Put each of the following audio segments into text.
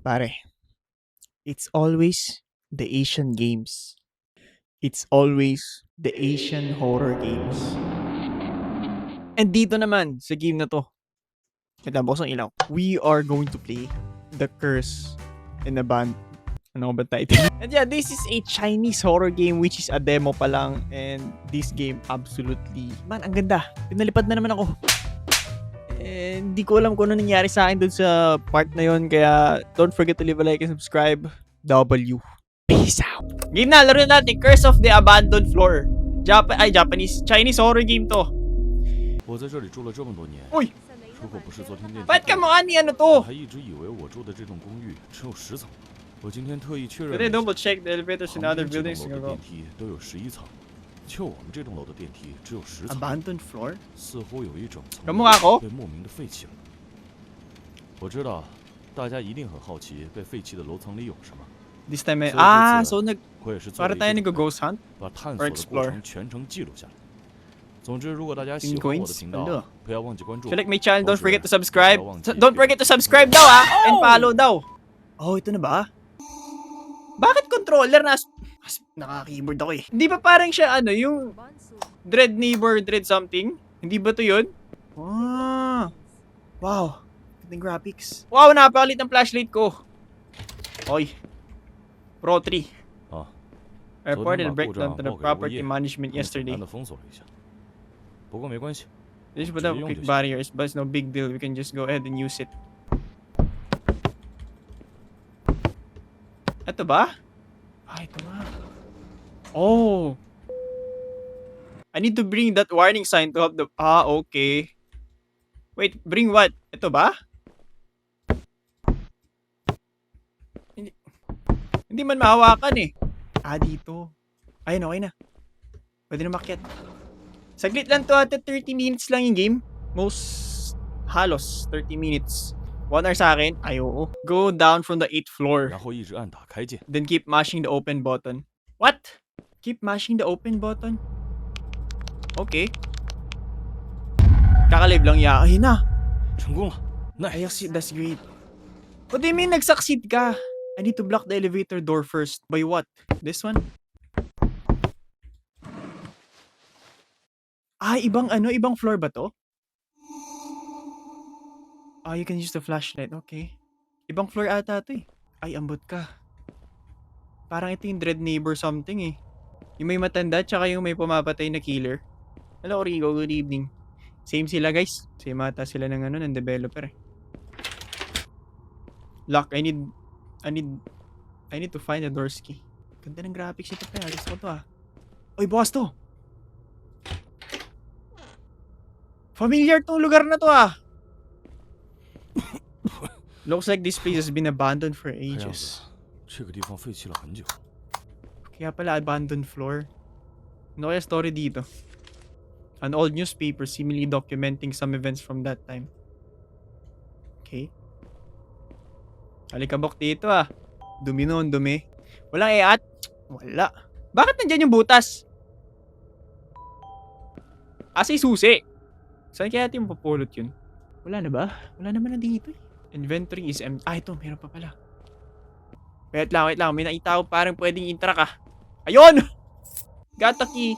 Pare, it's always the Asian games. It's always the Asian horror games. And dito naman, sa game na to, natapos ang ilaw, we are going to play The Curse in a Band. Ano ba title? And yeah, this is a Chinese horror game which is a demo pa lang. And this game absolutely, man, ang ganda. Pinalipad na naman ako. And di ko alam kung ano nangyari sa akin dun sa part na yon. Kaya don't forget to leave a like and subscribe. W. Peace out. Game na, laro na natin. Curse of the Abandoned Floor. Chinese horror game to. 我在这里住了这么多年， Uy! 如果不是昨天电梯 Ba't ka 坏了 mukha ni ano 我 to? 还一直以为我住的这栋公寓只有10层。我今天特意确认 Pwede 了一下， double check the elevators in 旁 other 边这栋 buildings. 楼的电梯都有11层，就我们这栋楼的电梯只有10层， Abandoned floor? 似乎有一整层 Kamukha ko? 被莫名的废弃了。我知道，大家一定很好奇被废弃的楼层里有什么。 This time, So this is so nag, 我也是做了 para 一 tayo 个准备 nag-ghost hunt? 把探 or 索的 explore 过程全程记录下来。总之，如果大家喜 Pin 欢我的 coins? 频 Ano? 道，不要忘记关注 If you。like my channel, don't 同时 forget to subscribe. 不要忘记 Don't forget to subscribe daw and follow daw. Oh, ito na ba? Bakit controller naka-keyboard ako eh. Hindi ba parang siya yung Dread Neighbor, Dread something? Hindi ba to yun? Ah. Wow. Gandang graphics. Wow, napakalit ng flashlight ko. Oy. Pro 3. 啊， I 昨 reported a 天把故 breakdown 障 to the 报给物 property 业， management 他们简 yesterday. 单的封锁了一下。不过没关系， This 直 put 接 up 用 quick 就行。 barriers, but it's no big deal. We can just go ahead and use it. Ito ba? Ah, ito nga. Oh. I need to bring that warning sign to help the... Ah, okay. Wait, bring what? Ito ba? Hindi man mahawakan eh. Ah, dito. Ayun, okay na. Pwede na makyat. Saglit lang to, ate 30 minutes lang yung game. Most halos 30 minutes. 1 hour sa akin? Ay, oo. Go down from the 8th floor. 然后一直按打开键。 Then keep mashing the open button. What? Keep mashing the open button? Okay. Kakalive lang ya. Ayun na. 成功了 Ay, ，nice。 that's great. What do you mean nag-succeed ka? I need to block the elevator door first. By what? This one? Ah, ibang floor ba to? Ah, you can use the flashlight. Okay. Ibang floor ata to eh. Ay, ambot ka. Parang ito yung Dread Neighbor something eh. Yung may matanda tsaka yung may pumapatay na killer. Hello, Rigo. Good evening. Same sila, guys. Same ata sila ng developer eh. Lock. I need to find the door's key. Ganda ng graphics nito pa. Gusto ko to ah. Oy, boss to. Familiar tong lugar na to ah. Looks like this place has been abandoned for 看样 ages. 子这个地方废弃了很久。 Kaya pala abandoned floor. Ano kaya story dito? An old newspaper seemingly documenting some events from that time. Okay. Alikabok dito ah. Dumi nun, dumi. Walang iat? Wala. Bakit nandyan yung butas? Asa yung susi? Saan kaya natin mapupulot yun? Wala na ba? Wala naman na dito eh. Inventory is empty. Ah, ito. Meron pa pala. Wait lang. May nakita ko parang pwedeng interact ah. Ayun! Got the key.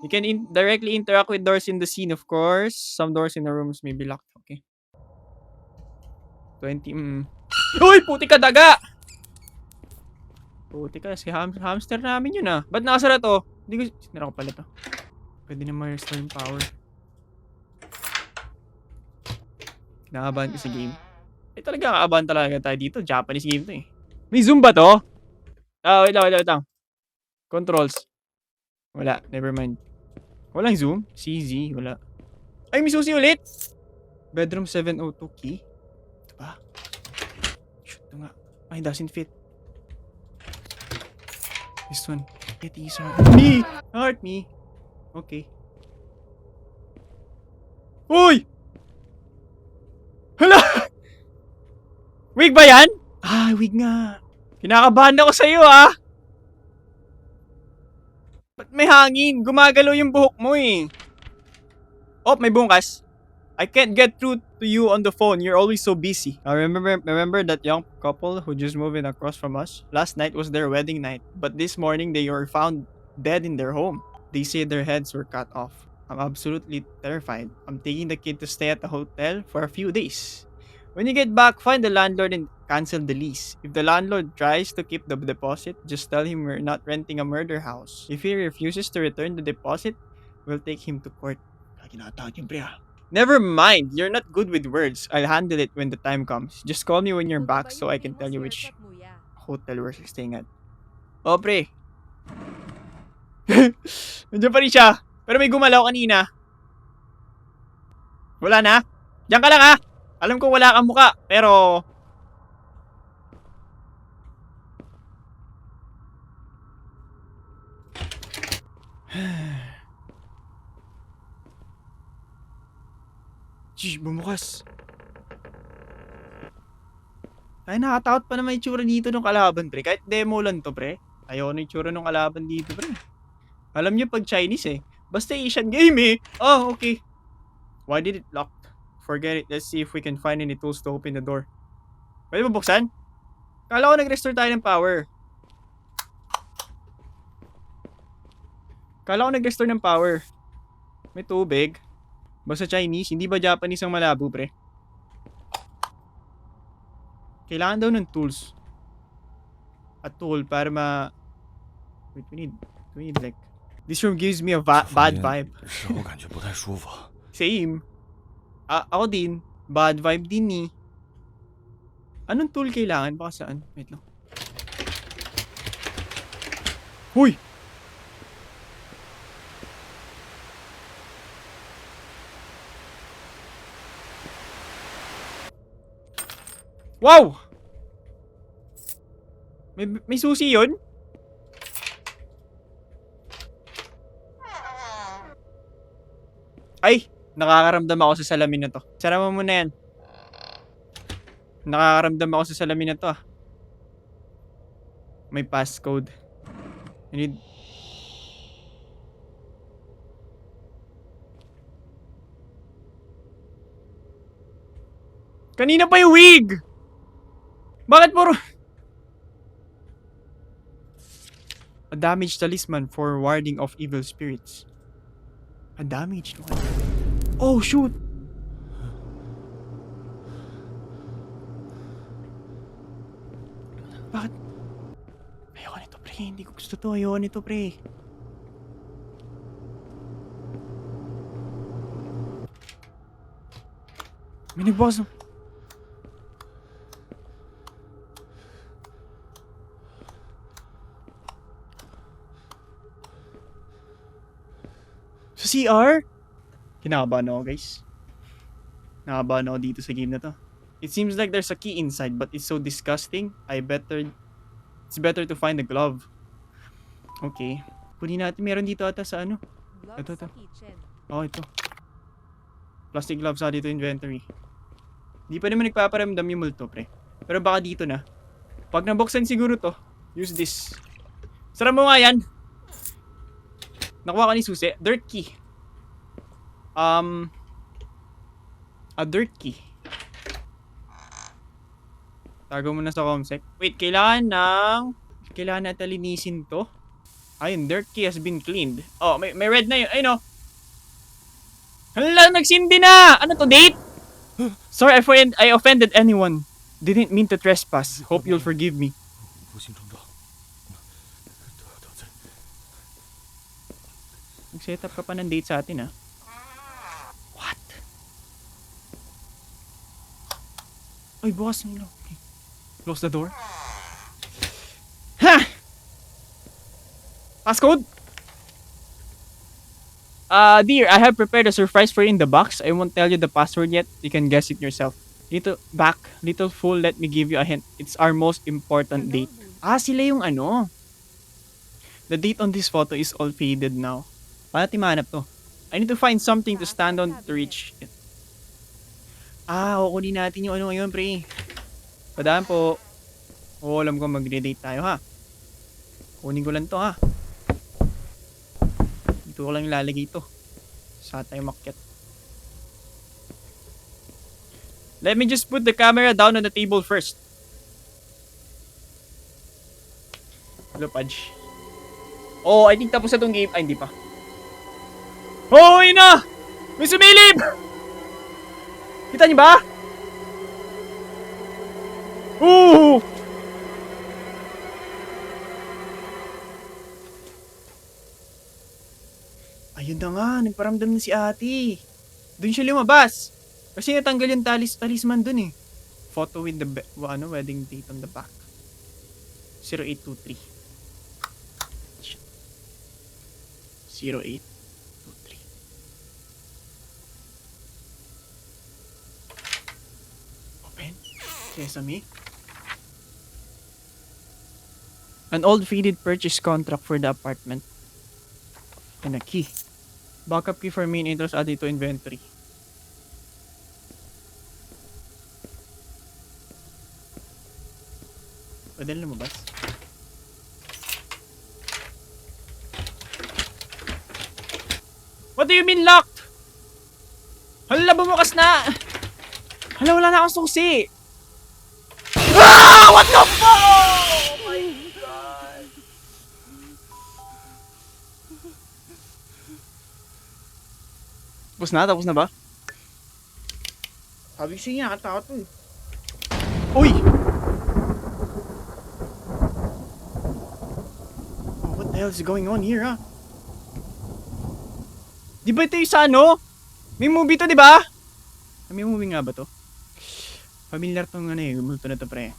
You can directly interact with doors in the scene, of course. Some doors in the rooms may be locked. Okay. 20. Uy! Puti ka daga! Puti ka. Si hamster namin yun ah. Ba't nakasara to? Hindi ko... Sinara ko pala to. Pwede na ma-restore yung power. Kinakabahan ko sa game. Eh talaga kakabahan talaga tayo dito. Japanese game to eh. May zoom ba to? Ah, wait lang. Controls. Wala. Never mind. Walang zoom? CZ. Wala. Ay, may susi ulit! Bedroom 702 key. Ito ba? Shoot, ito nga. Ay, doesn't fit. This one. It is hurt me! Hurt me! Okay. Uy! Hala! Wig ba yan? Ah, wig nga. Kinakabahan ako sa'yo ah. Ba't may hangin? Gumagalaw yung buhok mo eh. Oh, may bungkas. I can't get through to you on the phone. You're always so busy. I remember that young couple who just moved in across from us? Last night was their wedding night, but this morning they were found dead in their home. They say their heads were cut off. I'm absolutely terrified. I'm taking the kid to stay at the hotel for a few days. When you get back, find the landlord and cancel the lease. If the landlord tries to keep the deposit, just tell him we're not renting a murder house. If he refuses to return the deposit, we'll take him to court. Kinatawag yung pre ah. Never mind, you're not good with words. I'll handle it when the time comes. Just call me when you're back so I can tell you which hotel we're staying at. Oh, pre. Nandiyan pa rin siya. Pero may gumalaw kanina. Wala na? Diyan ka lang ha. Alam ko wala kang muka, pero... Jeez, bumukas. Ay, nakatakot pa naman yung tsura dito ng kalaban, pre. Kahit demo lang to, pre. Ayaw na yung tsura ng kalaban dito, pre. Alam niyo pag Chinese eh. Basta Asian game eh. Oh, okay. Why did it lock? Forget it. Let's see if we can find any tools to open the door. Pwede ba buksan? Kala ko nag-restore tayo ng power. Kala ko nag-restore ng power. May tubig. Basta Chinese. Hindi ba Japanese ang malabo, pre? Kailangan daw ng tools. A tool para ma... Wait, we need like... This room gives me a bad vibe. 使我感觉不太舒服。 Same. Ako din. Bad vibe din eh. Anong tool kailangan? Baka saan? Wait lang. Huy! Wow! May susi yun? Ay! Nakakaramdam ako sa salamin na to. Sara mo muna yan. Nakakaramdam ako sa salamin na to ah. May passcode. I need... Kanina pa yung wig! Bakit puro... A damaged talisman for warding off evil spirits. A damaged one. Oh, shoot! Bakit? Ayoko nito, pre. Hindi ko gusto to. Ayoko nito, pre. May nagbukas ng... Sa CR? Kinakabahan ako, guys. Nakabahan ako dito sa game na to. It seems like there's a key inside, but it's so disgusting. It's better to find the glove. Okay. Kunin natin. Meron dito ata sa ano. Ito. Oh, ito. Plastic gloves sa dito inventory. Di pa naman nagpaparamdam yung multo, pre. Pero baka dito na. Pag nabuksan siguro to, use this. Sara mo nga yan. Nakuha ka ni susi. Dirt key. A dirt key. Tago mo na sa comsec. Wait, kailangan natin linisin to. Ayun, dirt key has been cleaned. Oh, may red na yun. Ayun oh. Hala, nagsindi na! Ano to, date? Sorry, I offended anyone. Didn't mean to trespass. Hope you'll forgive me. 不幸中招，得罪。 Nag-set up ka pa ng date sa atin, ah. What? Ay, bukas na ilaw. Okay. Close the door. Ha! Passcode? Dear, I have prepared a surprise for you in the box. I won't tell you the password yet. You can guess it yourself. Little fool, let me give you a hint. It's our most important date. Ah, sila yung ano. The date on this photo is all faded now. Paano timanap to? I need to find something to stand on to reach it. Ah, kukunin natin yung ano ngayon, pre. Padaan po. Oo, alam ko magre-date tayo, ha. Kunin ko lang to, ha. Dito ko lang ilalagay ito. Saan tayo makyat. Let me just put the camera down on the table first. Hello, Pudge. Oh, I think tapos na tong game. Ay, hindi pa. Oh, yun na! May sumilip! Kita niyo ba? Ooh! Ayun na nga, nagparamdam na si ate. Doon siya lumabas. Kasi natanggal yung talisman dun eh. Photo with the wedding date on the back. 0823. 0823. Open. Sesame. An old faded purchase contract for the apartment. And a key. Backup key for main entrance added to inventory. Pwede na lumabas. What do you mean locked? Hala, bumukas na! Hala, wala na akong susi! Ah! What the fuck? Oh my god! Tapos na ba? Sabi ko sa'yo, nakatakot to eh. Uy! Oh, what the hell is going on here, ah? Di ba ito yung sa ano? May movie to, di ba? May movie nga ba to? Familiar tong ano eh, multo na to, pre.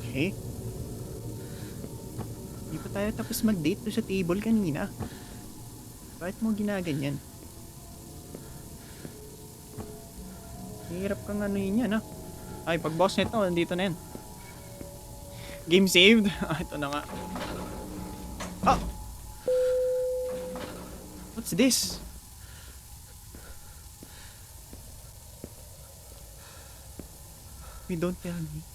Okay. Hindi pa tayo tapos mag-date to sa table kanina. Bakit mo ginaganyan? Hirap kang ano yun yan, ah. Ay, pag boss nito, nandito na yan. Game saved? Ah, ito na nga. Ah! What's this? Wait, don't tell me.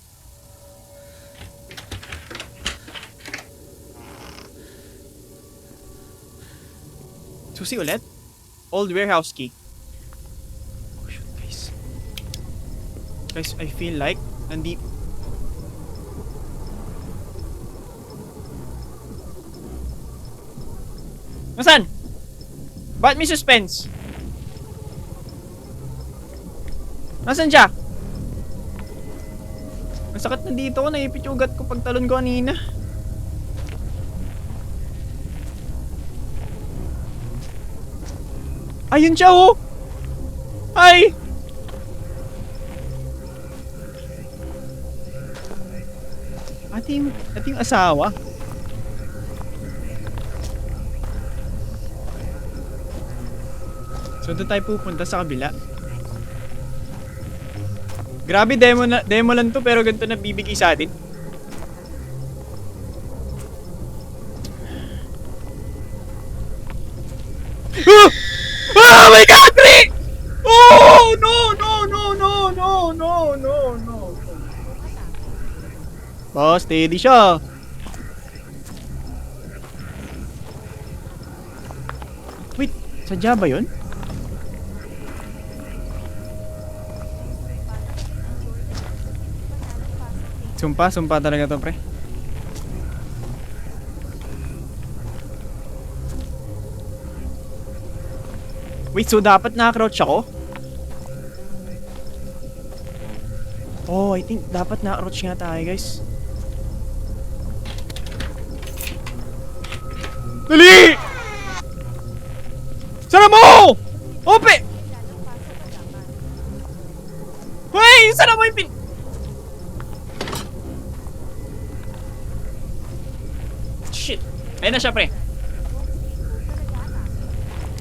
Susi ulit? Old warehouse key. Oh shoot, guys. Guys, I feel like Nasaan? Bakit may suspense? Nasaan siya? Masakit na dito ko, naipit yung ugat ko pag talon ko kanina. Ayun siya, oh! Ay! Ating asawa. So doon tayo pupunta sa kabila. Grabe, demo lang to pero ganito na bibigay sa atin. Ah! Oh my god, pre! Oh! No, no, no, no, no, no, no, no. Oh, steady siya. Wait, sadya ba yun? Sumpa talaga to, pre. Wait, so dapat naka-crouch ako? Oh, I think dapat naka-crouch nga tayo, guys. Dali! Sara mo! Ope! Hey! Sara mo yung Shit! Ayun na siya, pre.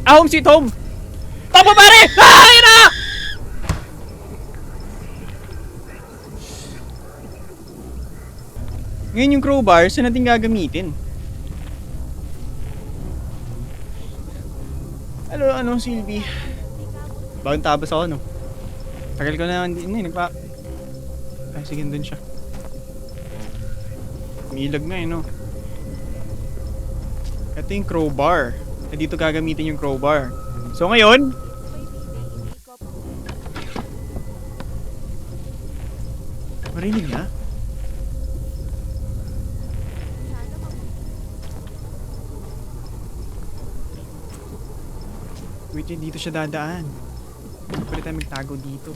Ah, home sweet home! Tapo, pare! Ah! Ayun na! Ngayon yung crowbar, saan natin gagamitin? Ano, Silvi? Bagong tabas ako, no? Tagal ko na hindi nagpa... Ay, sige, dun siya. Ilag nga no. Ito yung crowbar. Dito gagamitin yung crowbar. So ngayon, marinig niya? Wait, dito siya dadaan. Pwede tayo magtago dito.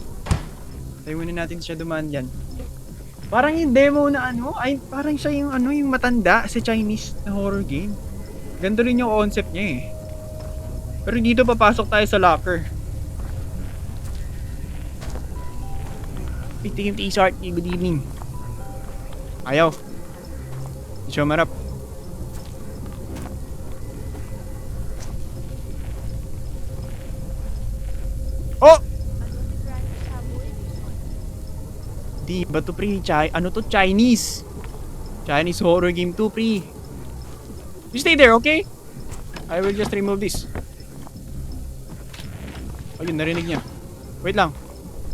Tayo muna natin siya dumaan dyan. Parang yung demo na ano, ay parang siya yung ano, yung matanda sa Chinese na horror game. Ganda rin yung concept niya eh. Pero dito papasok tayo sa locker. Team T-Sart, good evening. Ayaw. Hindi siya marap. Oh! Di ba to pre? Ano to? Chinese. Chinese horror game to pre. You stay there, okay? I will just remove this. Ayun, narinig niya. Wait lang.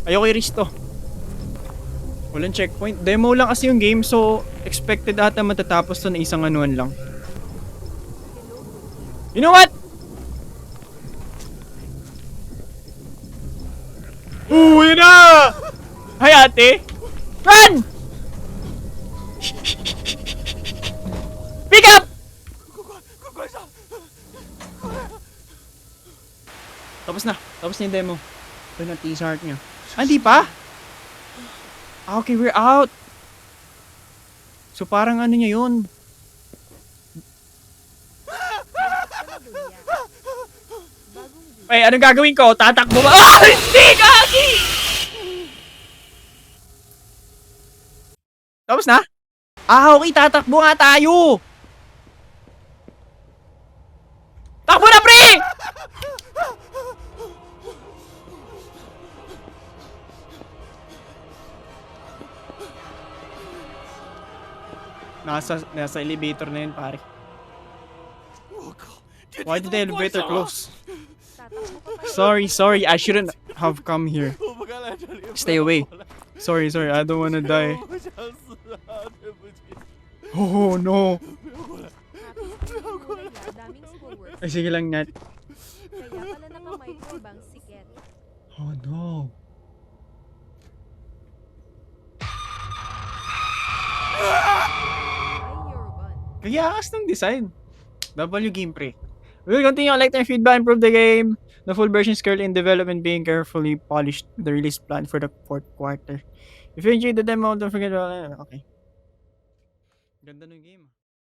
Ayoko i-risk to. Walang checkpoint. Demo lang kasi yung game, so expected ata matatapos to na isang anuan lang. You know what? Ooh, yun na! Hi ate! Run! Pick up! Tapos na. Tapos na yung demo. Ito na teaser art niya. Ah, hindi pa? Ah, okay, we're out. So parang ano niya yun. Ay, anong gagawin ko? Tatakbo ba? Ah! Hindi! Gagi! Tapos na? Ah, okay. Tatakbo nga tayo. Takbo na, pre! Nasa elevator na yun, pare. Why did the elevator close? Sorry. I shouldn't have come here. Stay away. Sorry. I don't wanna die. Oh, no. Ay, sige lang, Nat. Kaya pala naka-microbang siket. Oh, no. Ay, Yorban. Kaya akas ng design. W Game Pre. We will continue collecting feedback, improve the game. The full version is currently in development, being carefully polished with the release plan for the 4th quarter. If you enjoyed the demo, don't forget to... Okay. Ganda ng game.